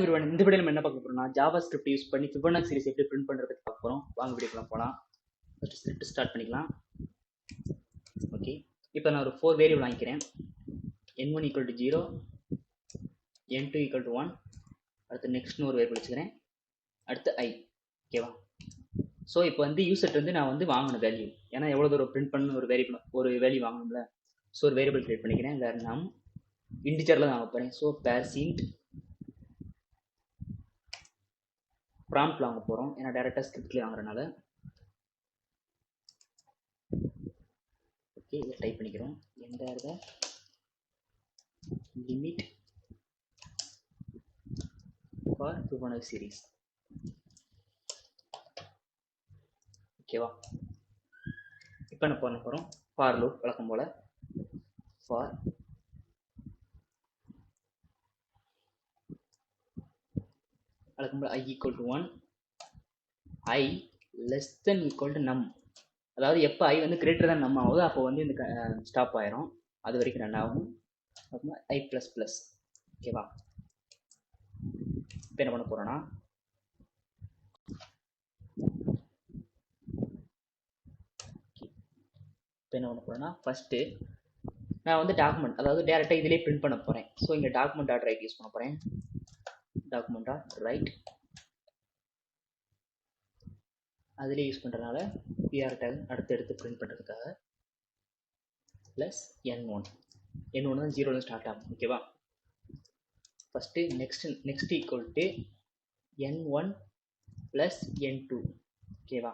இந்த வீடியோ நம்ம என்ன பார்க்க போறோம்னா ஜாவா ஸ்கிரிப்ட் யூஸ் பண்ணி ஃபிபோனாச்சி சீரிஸ் எப்படி பிரிண்ட் பண்றது பத்தி பார்க்க போறோம். வாங்க வீடியோக்குள்ள போலாம். ஃபர்ஸ்ட் ஸ்கிரிப்ட் ஸ்டார்ட் பண்ணிக்கலாம். ஓகே, இப்போ நான் ஒரு 4 வேரியபிள் வாங்கிக்கிறேன். n1 = 0, n2 = 1, அடுத்து நெக்ஸ்ட்னு ஒரு வேரியபிள் வச்சுக்கிறேன், அடுத்து i. ஓகேவா? ஸோ இப்போ வந்து யூசர்ட் வந்து நான் வந்து வாங்கணும் வேல்யூ, ஏன்னா எவ்வளோ தூரம் பிரிண்ட் பண்ண ஒரு வேல்யூ வாங்கணும்ல. ஸோ ஒரு வேரியபிள் கிரியேட் பண்ணிக்கிறேன். வேறு நாம் இன்டிஜரில் தான் வாங்க போகிறேன். ஸோ பேர்சின்ட் ப்ராம்ப்ட் வாங்க போகிறோம், ஏன்னா டேரெக்டாக ஸ்கிரிப்ட்லேயே வாங்குறதுனால. ஓகே, இதை டைப் பண்ணிக்கிறோம். எந்த லிமிட் ஃபார் ஃபிபோனாச்சி சீரிஸ். ஓகேவா? இப்போ என்ன பண்ண போகிறோம், ஃபார் லூப் வழக்கம் போல். ஃபார் வழக்கம் போல் i = 1, i <= num. அதாவது எப்போ i வந்து கிரேட்டர் தான் நம் ஆகுது அப்போ வந்து இந்த ஸ்டாப் ஆயிரும். அது வரைக்கும் ரன் ஆகும். அப்புறமா i++. ஓகேவா? இப்போ என்ன பண்ண போகிறோன்னா ஃபஸ்ட்டு நான் வந்து டாக்குமெண்ட், அதாவது டேரெக்டாக இதிலே பிரிண்ட் பண்ண போகிறேன். ஸோ இங்கே document.write யூஸ் பண்ண போகிறேன். document.write அதிலே யூஸ் பண்ணுறதுனால pr tag அடுத்து பிரிண்ட் பண்ணுறதுக்காக ப்ளஸ் n1 தான் 0ல ஸ்டார்ட் ஆகும். ஓகேவா? First next equal to n1 + n2. ஓகேவா?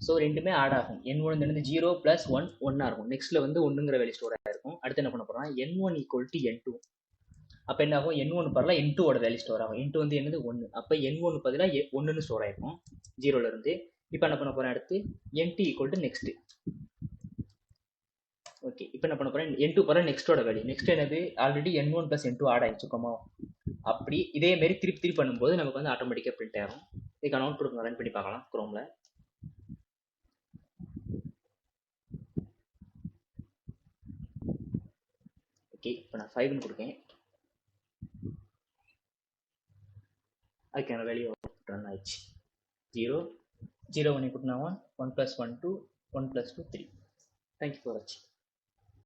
ஸோ ரெண்டுமே ஆட் ஆகும். n1 வந்து 0 + 1 1 இருக்கும். நெக்ஸ்ட்டில் வந்து 1ங்கிற வேல்யூ ஸ்டோர் ஆகிருக்கும். அடுத்து என்ன பண்ண போகிறோம்னா n1 = n2. அப்போ என்ன ஆகும், n1 பதிலாக n2ஓட வேல்யூ ஸ்டோர் ஆகும். n2 வந்து என்னது 1, அப்போ n1 பதிலாக 1ன்னு ஸ்டோர் ஆகிருக்கும் 0லேருந்து. இப்போ என்ன பண்ண போகிறேன், அடுத்து n2 = நெக்ஸ்ட்டு. ஓகே, இப்போ என்ன பண்ண போகிறேன், n2 பதிலாக நெக்ஸ்ட்டோட வேல்யூ. நெக்ஸ்ட் என்னது, ஆல்ரெடி n1 + n2 ஆட் ஆகிடுச்சுக்கோமா. அப்படி இதேமாரி திருப்பி பண்ணும்போது நமக்கு வந்து ஆட்டோமேட்டிக்காக பிரிண்ட் ஆகும். இதுக்கான அவுட்புட் ரன் பண்ணி பார்க்கலாம் குரோமில். ஓகே, இப்போ நான் 5ன்னு கொடுக்கேன். அதுக்கான வேல்யூ ரன் ஆயிடுச்சு. 0 0 1 கொடுத்தா 1 1 + 1 2 1 + 2 3. தேங்க்யூ ஃபார் வாட்சிங்.